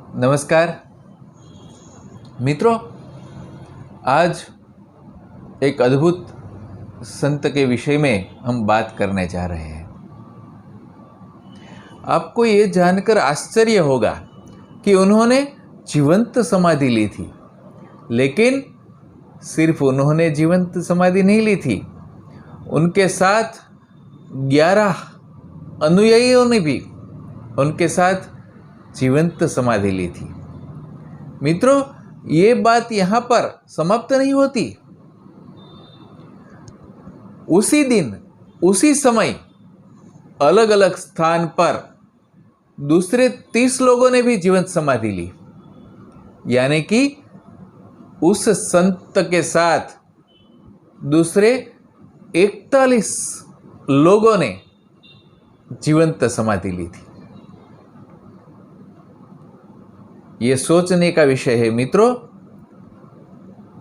नमस्कार मित्रों, आज एक अद्भुत संत के विषय में हम बात करने जा रहे हैं। आपको ये जानकर आश्चर्य होगा कि उन्होंने जीवंत समाधि ली थी, लेकिन सिर्फ उन्होंने जीवंत समाधि नहीं ली थी, उनके साथ 11 अनुयायियों ने भी उनके साथ जीवंत समाधि ली थी। मित्रों, ये बात यहाँ पर समाप्त नहीं होती। उसी दिन उसी समय अलग अलग स्थान पर दूसरे 30 लोगों ने भी जीवंत समाधि ली, यानी कि उस संत के साथ दूसरे 41 लोगों ने जीवंत समाधि ली थी। ये सोचने का विषय है मित्रों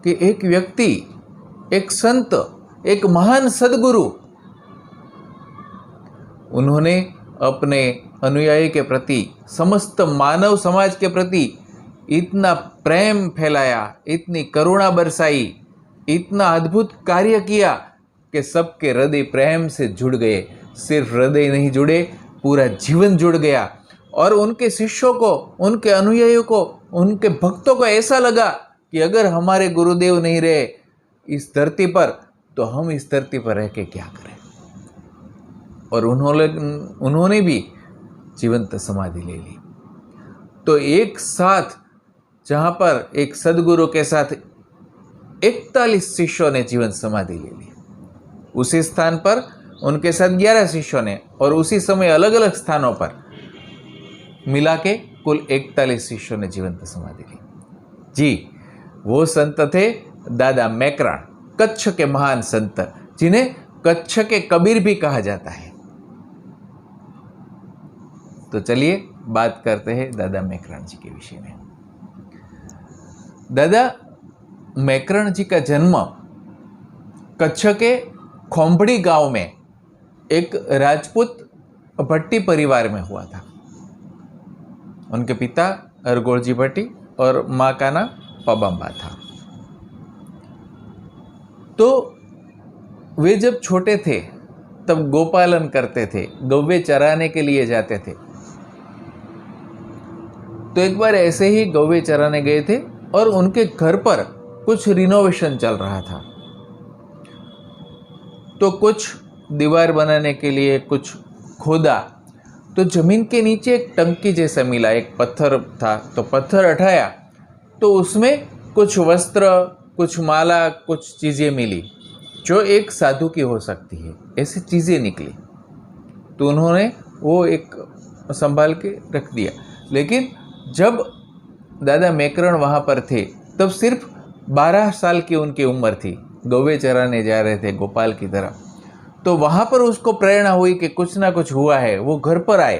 कि एक व्यक्ति, एक संत, एक महान सद्गुरु, उन्होंने अपने अनुयायी के प्रति, समस्त मानव समाज के प्रति इतना प्रेम फैलाया, इतनी करुणा बरसाई, इतना अद्भुत कार्य किया कि सबके हृदय प्रेम से जुड़ गए। सिर्फ हृदय नहीं जुड़े, पूरा जीवन जुड़ गया। और उनके शिष्यों को, उनके अनुयायियों को, उनके भक्तों को ऐसा लगा कि अगर हमारे गुरुदेव नहीं रहे इस धरती पर, तो हम इस धरती पर रह के क्या करें। और उन्होंने भी जीवंत समाधि ले ली। तो एक साथ, जहाँ पर एक सद्गुरु के साथ 41 शिष्यों ने जीवंत समाधि ले ली, उसी स्थान पर उनके साथ 11 शिष्यों ने, और उसी समय अलग अलग स्थानों पर मिला के कुल 41 शिष्यों ने जीवंत समाधि ली। जी, वो संत थे दादा मैकरण, कच्छ के महान संत, जिन्हें कच्छ के कबीर भी कहा जाता है। तो चलिए बात करते हैं दादा मैकरण जी के विषय में। दादा मैकरण जी का जन्म कच्छ के खोंबड़ी गांव में एक राजपूत भट्टी परिवार में हुआ था। उनके पिता अरगोड़जी भट्टी और माँ का नाम पबंबा था। तो वे जब छोटे थे तब गोपालन करते थे, गौवे चराने के लिए जाते थे। तो एक बार ऐसे ही गौवे चराने गए थे और उनके घर पर कुछ रिनोवेशन चल रहा था। तो कुछ दीवार बनाने के लिए कुछ खोदा, तो जमीन के नीचे एक टंकी जैसा मिला, एक पत्थर था। तो पत्थर उठाया तो उसमें कुछ वस्त्र, कुछ माला, कुछ चीज़ें मिली जो एक साधु की हो सकती है, ऐसी चीज़ें निकली। तो उन्होंने वो एक संभाल के रख दिया। लेकिन जब दादा मैकरण वहाँ पर थे तब सिर्फ 12 साल की उनकी उम्र थी। गौवे चराने जा रहे थे गोपाल की तरह। तो वहाँ पर उसको प्रेरणा हुई कि कुछ ना कुछ हुआ है। वो घर पर आए,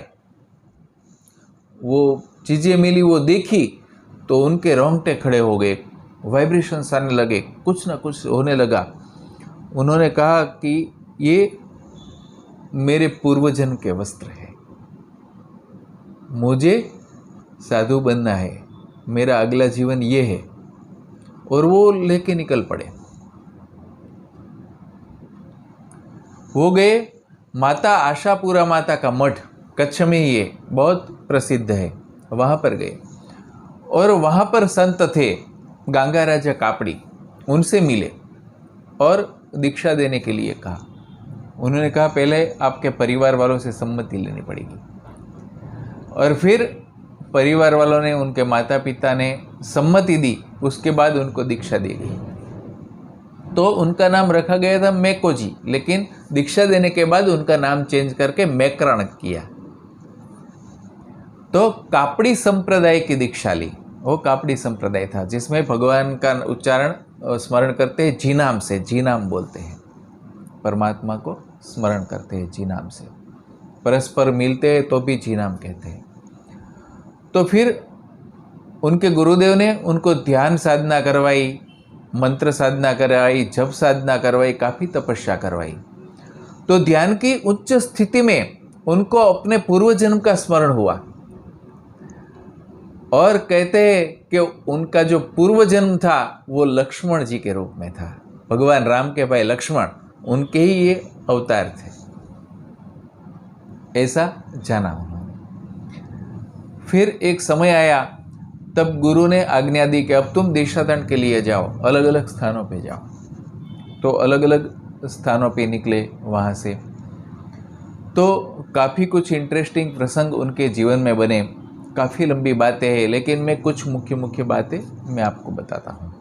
वो चीज़ें मिली, वो देखी तो उनके रोंगटे खड़े हो गए, वाइब्रेशंस आने लगे, कुछ ना कुछ होने लगा। उन्होंने कहा कि ये मेरे पूर्वजन्म के वस्त्र हैं, मुझे साधु बनना है, मेरा अगला जीवन ये है। और वो लेके निकल पड़े। वो गए माता आशापुरा माता का मठ, कच्छ में ही ये बहुत प्रसिद्ध है, वहाँ पर गए। और वहाँ पर संत थे गंगा राजा कापड़ी, उनसे मिले और दीक्षा देने के लिए कहा। उन्होंने कहा पहले आपके परिवार वालों से सम्मति लेनी पड़ेगी। और फिर परिवार वालों ने, उनके माता पिता ने सम्मति दी, उसके बाद उनको दीक्षा दी गई। तो उनका नाम रखा गया था मैको जी, लेकिन दीक्षा देने के बाद उनका नाम चेंज करके मैकरण किया। तो कापड़ी संप्रदाय की दीक्षा ली। वो कापड़ी संप्रदाय था जिसमें भगवान का उच्चारण, स्मरण करते हैं जी नाम से, जी नाम बोलते हैं, परमात्मा को स्मरण करते हैं जी नाम से, परस्पर मिलते हैं तो भी जी नाम कहते हैं। तो फिर उनके गुरुदेव ने उनको ध्यान साधना करवाई, मंत्र साधना करवाई, जप साधना करवाई, काफ़ी तपस्या करवाई। तो ध्यान की उच्च स्थिति में उनको अपने पूर्व जन्म का स्मरण हुआ। और कहते हैं कि उनका जो पूर्व जन्म था वो लक्ष्मण जी के रूप में था। भगवान राम के भाई लक्ष्मण, उनके ही ये अवतार थे, ऐसा जाना उन्होंने। फिर एक समय आया, तब गुरु ने आज्ञा दी कि अब तुम देशाटन के लिए जाओ, अलग अलग स्थानों पे जाओ। तो अलग अलग स्थानों पे निकले वहाँ से। तो काफ़ी कुछ इंटरेस्टिंग प्रसंग उनके जीवन में बने, काफ़ी लंबी बातें हैं, लेकिन मैं कुछ मुख्य मुख्य बातें मैं आपको बताता हूँ।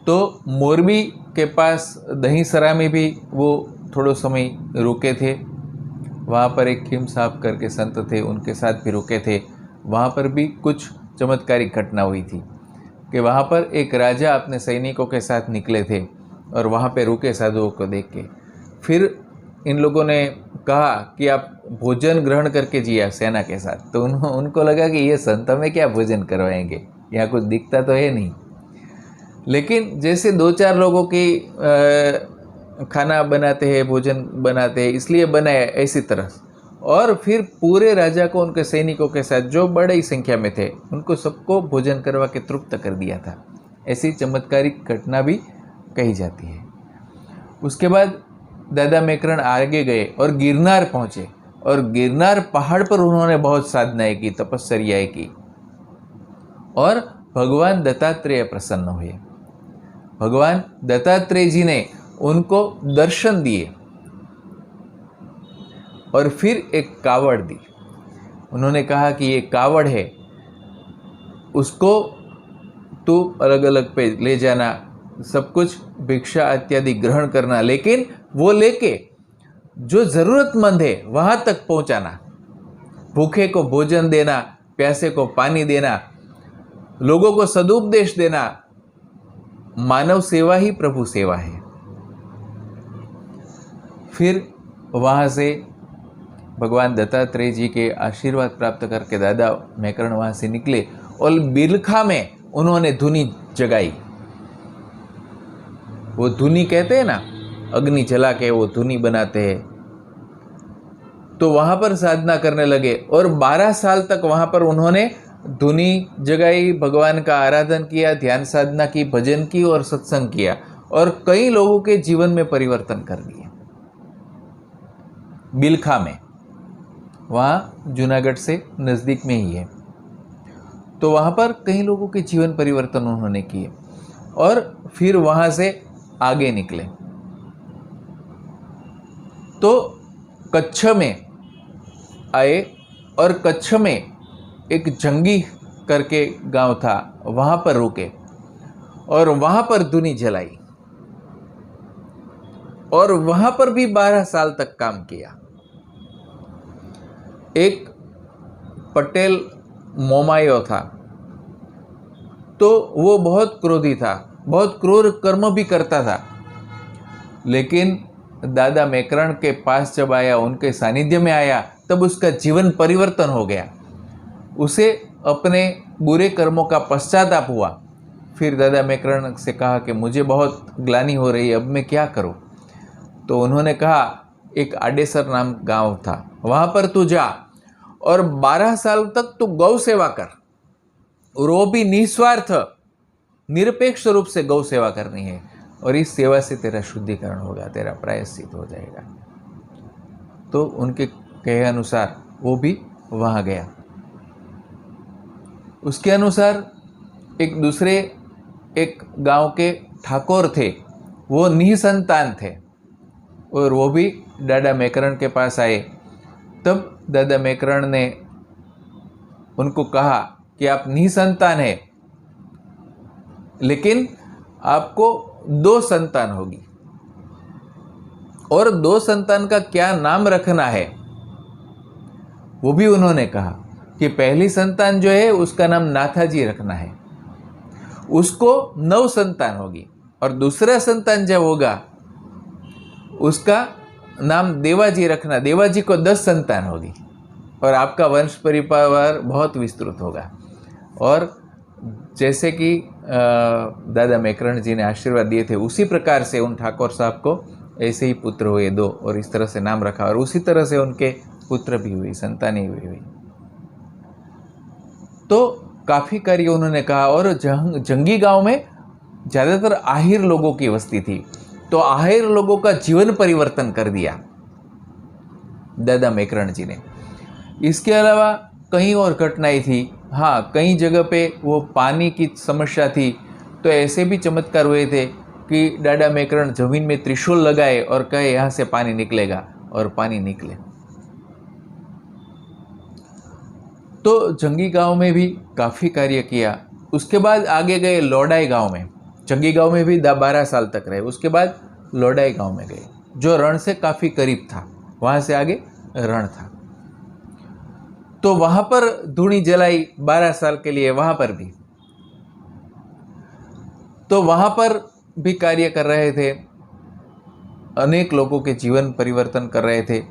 तो मोरबी के पास दहीसरा में भी वो थोड़ो समय रुके थे। वहाँ पर एक खीम साहब करके संत थे, उनके साथ भी रुके थे। वहाँ पर भी कुछ चमत्कारिक घटना हुई थी कि वहाँ पर एक राजा अपने सैनिकों के साथ निकले थे और वहाँ पे रुके साधुओं को देख के। फिर इन लोगों ने कहा कि आप भोजन ग्रहण करके जिया सेना के साथ। तो उनको लगा कि ये संत हमें क्या भोजन करवाएंगे, यहाँ कुछ दिखता तो है नहीं। लेकिन जैसे दो चार लोगों की खाना बनाते हैं, भोजन बनाते हैं, इसलिए बनाया ऐसी तरह। और फिर पूरे राजा को उनके सैनिकों के साथ, जो बड़ी संख्या में थे, उनको सबको भोजन करवा के तृप्त कर दिया था। ऐसी चमत्कारिक घटना भी कही जाती है। उसके बाद दादा मेकरण आगे गए और गिरनार पहुँचे, और गिरनार पहाड़ पर उन्होंने बहुत साधनाएं की, तपस्याएं की, और भगवान दत्तात्रेय प्रसन्न हुए। भगवान दत्तात्रेय जी ने उनको दर्शन दिए और फिर एक कावड़ दी। उन्होंने कहा कि ये कावड़ है, उसको तू अलग अलग पे ले जाना, सब कुछ भिक्षा इत्यादि ग्रहण करना, लेकिन वो लेके जो ज़रूरतमंद है वहाँ तक पहुँचाना। भूखे को भोजन देना, प्यासे को पानी देना, लोगों को सदुपदेश देना। मानव सेवा ही प्रभु सेवा है। फिर वहाँ से भगवान दत्तात्रेय जी के आशीर्वाद प्राप्त करके दादा मेकरण वहाँ से निकले और बिलखा में उन्होंने धुनी जगाई। वो धुनी कहते हैं ना, अग्नि जला के वो धुनी बनाते हैं। तो वहाँ पर साधना करने लगे और 12 साल तक वहाँ पर उन्होंने धुनी जगाई, भगवान का आराधन किया, ध्यान साधना की, भजन की और सत्संग किया, और कई लोगों के जीवन में परिवर्तन कर दिए। बिलखा में, वहाँ जूनागढ़ से नज़दीक में ही है। तो वहाँ पर कई लोगों के जीवन परिवर्तन उन्होंने किए और फिर वहाँ से आगे निकले तो कच्छ में आए, और कच्छ में एक जंगी करके गांव था, वहाँ पर रुके और वहाँ पर धुनी जलाई, और वहाँ पर भी 12 साल तक काम किया। एक पटेल मोमायो था, तो वो बहुत क्रोधी था, बहुत क्रूर कर्म भी करता था। लेकिन दादा मेकरण के पास जब आया, उनके सानिध्य में आया, तब उसका जीवन परिवर्तन हो गया। उसे अपने बुरे कर्मों का पश्चाताप हुआ। फिर दादा मेकरण से कहा कि मुझे बहुत ग्लानि हो रही है, अब मैं क्या करूं? तो उन्होंने कहा, एक आडेसर नाम गांव था, वहाँ पर तू जा और 12 साल तक तू गौ सेवा कर, और वो भी निस्वार्थ निरपेक्ष रूप से गौ सेवा करनी है, और इस सेवा से तेरा शुद्धिकरण होगा, तेरा प्रायश्चित हो जाएगा। तो उनके कहे अनुसार वो भी वहाँ गया। उसके अनुसार एक गांव के ठाकुर थे, वो निसंतान थे, और वो भी दादा मेकरण के पास आए। तब दादा मेकरण ने उनको कहा कि आप निसंतान हैं, लेकिन आपको 2 संतान होगी, और 2 संतान का क्या नाम रखना है वो भी उन्होंने कहा कि पहली संतान जो है उसका नाम नाथाजी रखना है, उसको 9 संतान होगी, और दूसरा संतान जब होगा उसका नाम देवाजी रखना, देवाजी को 10 संतान होगी, और आपका वंश परिवार बहुत विस्तृत होगा। और जैसे कि दादा मेकरण जी ने आशीर्वाद दिए थे, उसी प्रकार से उन ठाकुर साहब को ऐसे ही पुत्र हुए 2, और इस तरह से नाम रखा, और उसी तरह से उनके पुत्र भी हुई, संतानें भी हुई। तो काफ़ी कार्य उन्होंने कहा। और जंगी गांव में ज़्यादातर आहिर लोगों की बस्ती थी, तो आहिर लोगों का जीवन परिवर्तन कर दिया दादा मेकरण जी ने। इसके अलावा कई और घटनाएं थी। हाँ, कई जगह पे वो पानी की समस्या थी, तो ऐसे भी चमत्कार हुए थे कि दादा मेकरण जमीन में त्रिशूल लगाए और कहे यहाँ से पानी निकलेगा, और पानी निकले। तो जंगी गांव में भी काफ़ी कार्य किया। उसके बाद आगे गए लोडाई गांव में। जंगी गांव में भी 12 साल तक रहे। उसके बाद लोडाई गांव में गए, जो रण से काफ़ी करीब था। वहाँ से आगे रण था, तो वहाँ पर धूणी जलाई 12 साल के लिए। वहाँ पर भी, तो वहाँ पर भी कार्य कर रहे थे, अनेक लोगों के जीवन परिवर्तन कर रहे थे।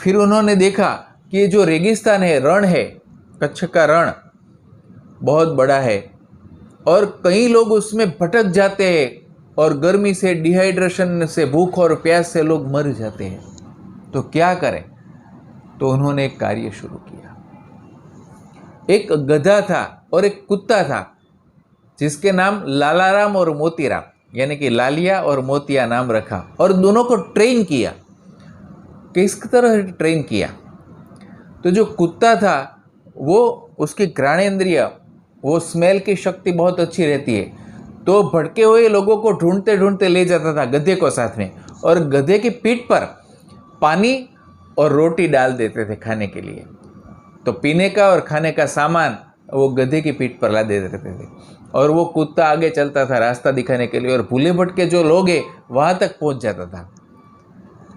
फिर उन्होंने देखा कि ये जो रेगिस्तान है, रण है, कच्छ का रण बहुत बड़ा है और कई लोग उसमें भटक जाते हैं, और गर्मी से, डिहाइड्रेशन से, भूख और प्यास से लोग मर जाते हैं। तो क्या करें? तो उन्होंने एक कार्य शुरू किया। एक गधा था और एक कुत्ता था, जिसके नाम लालाराम और मोतीराम, यानी कि लालिया और मोतिया नाम रखा, और दोनों को ट्रेन किया। किस तरह ट्रेन किया? तो जो कुत्ता था वो, उसकी घ्राणेंद्रिय, वो स्मेल की शक्ति बहुत अच्छी रहती है, तो भटके हुए लोगों को ढूंढते ढूंढते ले जाता था गधे को साथ में, और गधे की पीठ पर पानी और रोटी डाल देते थे खाने के लिए। तो पीने का और खाने का सामान वो गधे की पीठ पर ला दे देते थे, और वो कुत्ता आगे चलता था रास्ता दिखाने के लिए, और भूले भटके जो लोग हैं वहाँ तक पहुँच जाता था,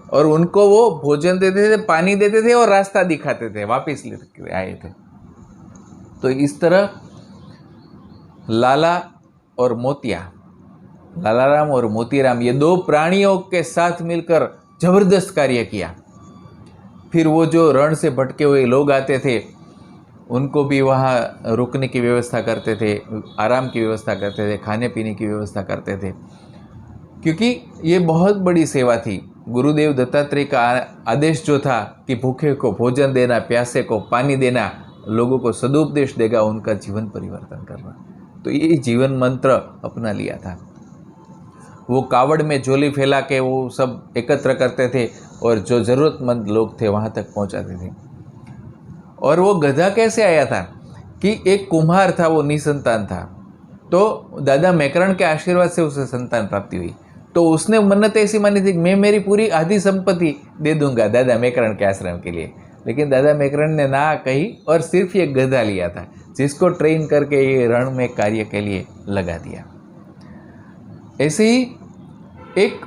और उनको वो भोजन देते थे, पानी देते थे और रास्ता दिखाते थे, वापस लेके आए थे। तो इस तरह लाला और मोतिया, लालाराम और मोतीराम, ये दो प्राणियों के साथ मिलकर जबरदस्त कार्य किया। फिर वो जो रण से भटके हुए लोग आते थे, उनको भी वहाँ रुकने की व्यवस्था करते थे, आराम की व्यवस्था करते थे, खाने पीने की व्यवस्था करते थे, क्योंकि ये बहुत बड़ी सेवा थी। गुरुदेव दत्तात्रेय का आदेश जो था कि भूखे को भोजन देना, प्यासे को पानी देना, लोगों को सदुपदेश देगा, उनका जीवन परिवर्तन करना। तो ये जीवन मंत्र अपना लिया था। वो कावड़ में झोली फैला के वो सब एकत्र करते थे, और जो ज़रूरतमंद लोग थे वहाँ तक पहुँचाते थे। और वो गधा कैसे आया था कि एक कुम्हार था, वो निसंतान था, तो दादा मेकरण के आशीर्वाद से उसे संतान प्राप्ति हुई। तो उसने मन्नत ऐसी मानी थी कि मैं मेरी पूरी आधी संपत्ति दे दूंगा दादा मेकरण के आश्रम के लिए। लेकिन दादा मेकरण ने ना कही, और सिर्फ ये गधा लिया था, जिसको ट्रेन करके ये रण में कार्य के लिए लगा दिया। ऐसे ही एक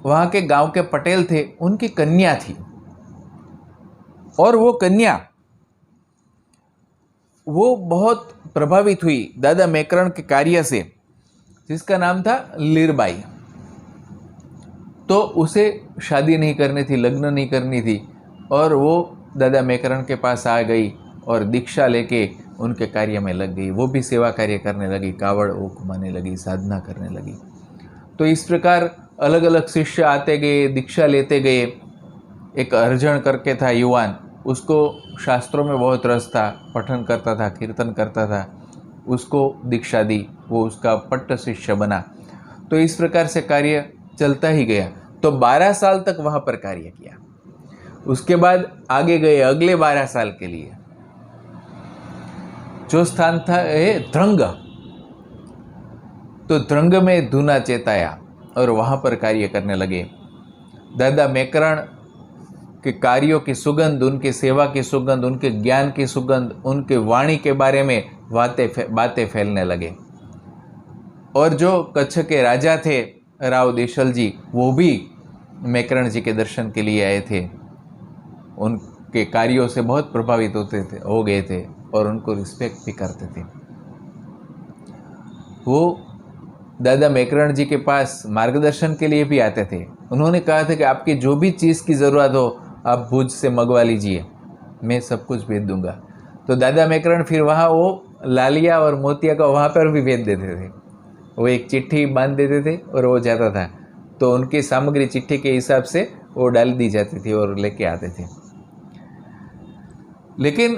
वहाँ के गांव के पटेल थे, उनकी कन्या थी, और वो कन्या वो बहुत प्रभावित हुई दादा मेकरण के कार्य से, जिसका नाम था लीरबाई। तो उसे शादी नहीं करनी थी, लग्न नहीं करनी थी, और वो दादा मेकरण के पास आ गई और दीक्षा लेके उनके कार्य में लग गई। वो भी सेवा कार्य करने लगी, कावड़ वो घुमाने लगी, साधना करने लगी। तो इस प्रकार अलग अलग शिष्य आते गए, दीक्षा लेते गए। एक अर्जन करके था युवान, उसको शास्त्रों में बहुत रस था, पठन करता था, कीर्तन करता था, उसको दीक्षा दी, वो उसका पट्ट शिष्य बना। तो इस प्रकार से कार्य चलता ही गया। तो 12 साल तक वहाँ पर कार्य किया। उसके बाद आगे गए अगले 12 साल के लिए, जो स्थान था ध्रंग। तो ध्रंग में धूना चेताया और वहाँ पर कार्य करने लगे। दादा मेकरण के कार्यों की सुगंध, उनकी सेवा की सुगंध, उनके ज्ञान की सुगंध, उनके वाणी के बारे में बातें फैलने लगे। और जो कच्छ के राजा थे राव देशल जी, वो भी मेकरण जी के दर्शन के लिए आए थे। उनके कार्यों से बहुत प्रभावित हो गए थे और उनको रिस्पेक्ट भी करते थे। वो दादा मेकरण जी के पास मार्गदर्शन के लिए भी आते थे। उन्होंने कहा था कि आपकी जो भी चीज़ की ज़रूरत हो आप भुज से मंगवा लीजिए, मैं सब कुछ भेज दूंगा। तो दादा मेकरण फिर वहाँ वो लालिया और मोतिया का वहाँ पर भी भेज देते थे। वो एक चिट्ठी बांध देते थे और वो जाता था, तो उनकी सामग्री चिट्ठी के हिसाब से वो डाल दी जाती थी और लेके आते थे। लेकिन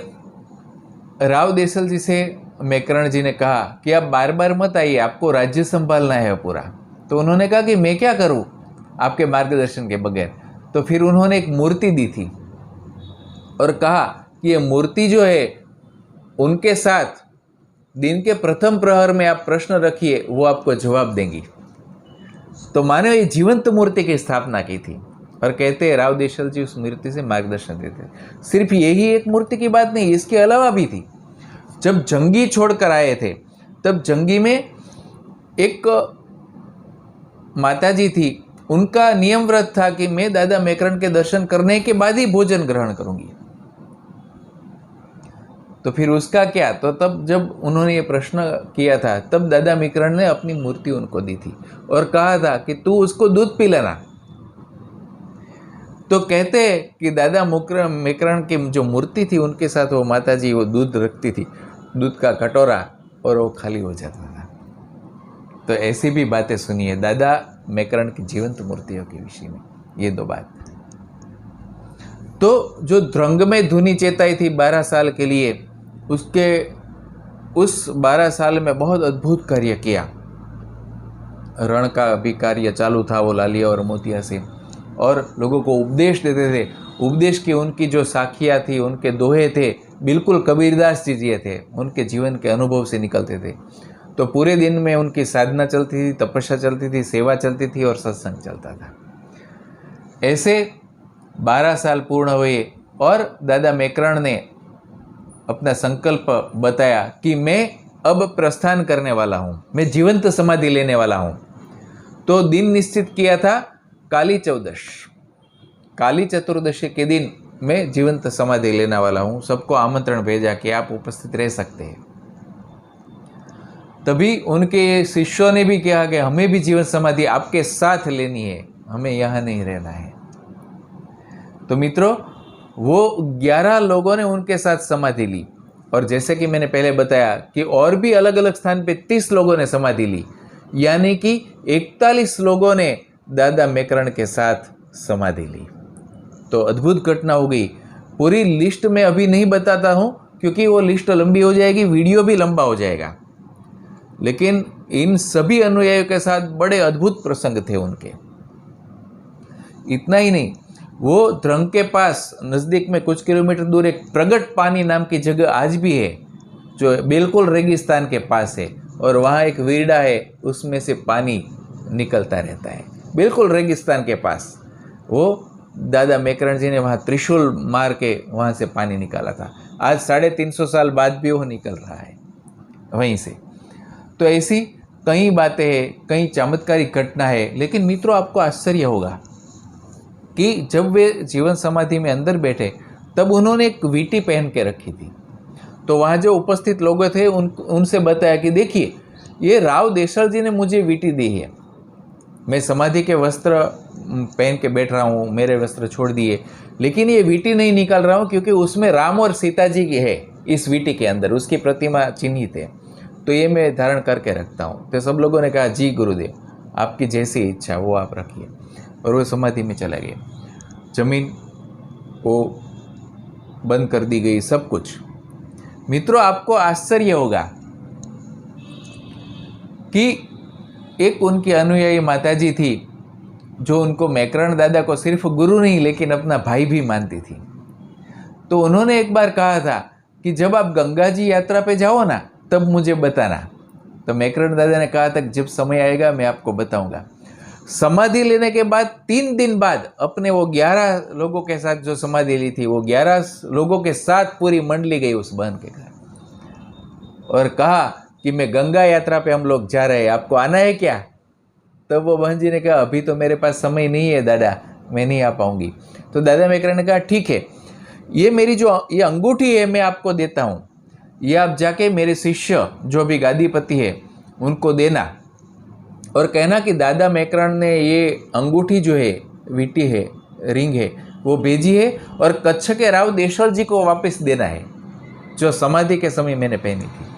राव देसल जी से मेकरण जी ने कहा कि आप बार बार मत आइए, आपको राज्य संभालना है पूरा। तो उन्होंने कहा कि मैं क्या करूं आपके मार्गदर्शन के बगैर। तो फिर उन्होंने एक मूर्ति दी थी और कहा कि ये मूर्ति जो है उनके साथ दिन के प्रथम प्रहर में आप प्रश्न रखिए, वो आपको जवाब देंगी। तो मानो ये जीवंत मूर्ति की स्थापना की थी और कहते हैं राव देसल जी उस मूर्ति से मार्गदर्शन देते। सिर्फ यही एक मूर्ति की बात नहीं, इसके अलावा भी थी। जब जंगी छोड़कर आए थे तब जंगी में एक माताजी थी, उनका नियम व्रत था कि मैं दादा मेकरण के दर्शन करने के बाद ही भोजन ग्रहण करूंगी। तो फिर उसका क्या, तो तब जब उन्होंने ये प्रश्न किया था तब दादा मेकरण ने अपनी मूर्ति उनको दी थी और कहा था कि तू उसको दूध पिलाना। तो कहते हैं कि दादा मेकरण की जो मूर्ति थी उनके साथ वो माताजी वो दूध रखती थी, दूध का कटोरा, और वो खाली हो जाता था। तो ऐसी भी बातें सुनिए दादा मेकरण की जीवंत मूर्तियों के विषय में, ये दो बात। तो जो ध्रंग में धुनी चेताई थी 12 साल के लिए, उसके उस 12 साल में बहुत अद्भुत कार्य किया। रण का भी कार्य चालू था वो लालिया और मोतिया से, और लोगों को उपदेश देते थे। उपदेश की उनकी जो साखियाँ थी, उनके दोहे थे, बिल्कुल कबीरदास जी जी थे, उनके जीवन के अनुभव से निकलते थे। तो पूरे दिन में उनकी साधना चलती थी, तपस्या चलती थी, सेवा चलती थी और सत्संग चलता था। ऐसे 12 साल पूर्ण हुए और दादा मेकरण ने अपना संकल्प बताया कि मैं अब प्रस्थान करने वाला हूँ, मैं जीवंत समाधि लेने वाला हूँ। तो दिन निश्चित किया था काली चौदश, काली चतुर्दशी के दिन मैं जीवंत समाधि लेने वाला हूँ। सबको आमंत्रण भेजा कि आप उपस्थित रह सकते हैं। तभी उनके शिष्यों ने भी कहा कि हमें भी जीवन समाधि आपके साथ लेनी है, हमें यहाँ नहीं रहना है। तो मित्रों, वो 11 लोगों ने उनके साथ समाधि ली, और जैसे कि मैंने पहले बताया कि और भी अलग अलग स्थान पे 30 लोगों ने समाधि ली, यानी कि 41 लोगों ने दादा मेकरण के साथ समाधि ली। तो अद्भुत घटना हो गई। पूरी लिस्ट में अभी नहीं बताता हूँ क्योंकि वो लिस्ट लंबी हो जाएगी, वीडियो भी लंबा हो जाएगा। लेकिन इन सभी अनुयायियों के साथ बड़े अद्भुत प्रसंग थे उनके। इतना ही नहीं, वो ध्रंग के पास नज़दीक में कुछ किलोमीटर दूर एक प्रगट पानी नाम की जगह आज भी है, जो बिल्कुल रेगिस्तान के पास है, और वहाँ एक वीरडा है, उसमें से पानी निकलता रहता है, बिल्कुल रेगिस्तान के पास। वो दादा मेकरण जी ने वहाँ त्रिशूल मार के वहाँ से पानी निकाला था। आज 350 साल बाद भी वो निकल रहा है वहीं से। तो ऐसी कई बातें हैं, कई चमत्कारिक घटना है। लेकिन मित्रों, आपको आश्चर्य होगा कि जब वे जीवन समाधि में अंदर बैठे तब उन्होंने एक वीटी पहन के रखी थी। तो वहाँ जो उपस्थित लोग थे उनसे बताया कि देखिए, ये राव देसल जी ने मुझे वीटी दी है, मैं समाधि के वस्त्र पहन के बैठ रहा हूँ, मेरे वस्त्र छोड़ दिए, लेकिन ये वीटी नहीं निकाल रहा हूँ क्योंकि उसमें राम और सीता जी की है, इस वीटी के अंदर उसकी प्रतिमा चिन्हित है, तो ये मैं धारण करके रखता हूँ। तो सब लोगों ने कहा जी गुरुदेव, आपकी जैसी इच्छा वो आप रखिए, और वो समाधि में चला गया। जमीन वो बंद कर दी गई, सब कुछ। मित्रों, आपको आश्चर्य होगा कि एक उनकी अनुयायी माताजी थी जो उनको मेकरण दादा को सिर्फ गुरु नहीं लेकिन अपना भाई भी मानती थी। तो उन्होंने एक बार कहा था कि जब आप गंगा जी यात्रा पे जाओ ना तब मुझे बताना। तो मेकरण दादा ने कहा था कि जब समय आएगा मैं आपको बताऊंगा। समाधि लेने के बाद 3 दिन बाद अपने वो 11 लोगों के साथ जो समाधि ली थी, वो 11 लोगों के साथ पूरी मंडली गई उस बहन के घर और कहा कि मैं गंगा यात्रा पे हम लोग जा रहे हैं, आपको आना है क्या? तब वो बहन जी ने कहा अभी तो मेरे पास समय नहीं है दादा, मैं नहीं आ पाऊंगी। तो दादा मेकरण ने कहा ठीक है, ये मेरी जो ये अंगूठी है मैं आपको देता हूँ, ये आप जाके मेरे शिष्य जो भी गादीपति है उनको देना और कहना कि दादा मेकरण ने ये अंगूठी जो है, वीटी है, रिंग है, वो भेजी है और कच्छ के राव देसल जी को वापस देना है जो समाधि के समय मैंने पहनी थी।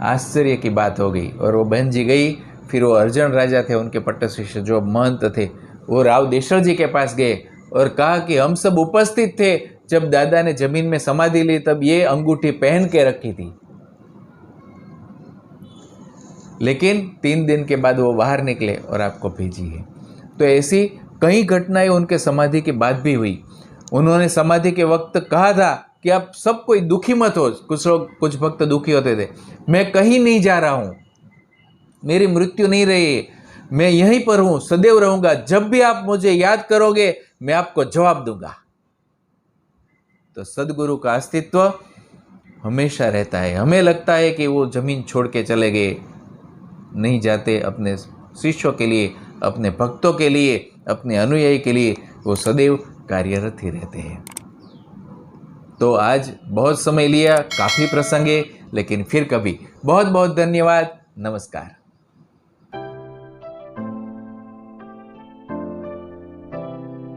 आश्चर्य की बात हो गई और वो बहन जी गई। फिर वो अर्जन राजा थे, उनके पट्ट शिष्य जो महंत थे, वो राव देसल जी के पास गए और कहा कि हम सब उपस्थित थे जब दादा ने जमीन में समाधि ली तब ये अंगूठी पहन के रखी थी, लेकिन 3 दिन के बाद वो बाहर निकले और आपको भेजी है। तो ऐसी कई घटनाएं उनके समाधि के बाद भी हुई। उन्होंने समाधि के वक्त कहा था कि आप सब कोई दुखी मत हो। कुछ भक्त दुखी होते थे, मैं कहीं नहीं जा रहा हूँ, मेरी मृत्यु नहीं रही है, मैं यहीं पर हूँ, सदैव रहूंगा, जब भी आप मुझे याद करोगे मैं आपको जवाब दूंगा। तो सदगुरु का अस्तित्व हमेशा रहता है। हमें लगता है कि वो जमीन छोड़ के चले गए, नहीं जाते। अपने शिष्यों के लिए, अपने भक्तों के लिए, अपने अनुयायी के लिए वो सदैव कार्यरत ही रहते हैं। तो आज बहुत समय लिया, काफ़ी प्रसंग है, लेकिन फिर कभी। बहुत बहुत धन्यवाद। नमस्कार।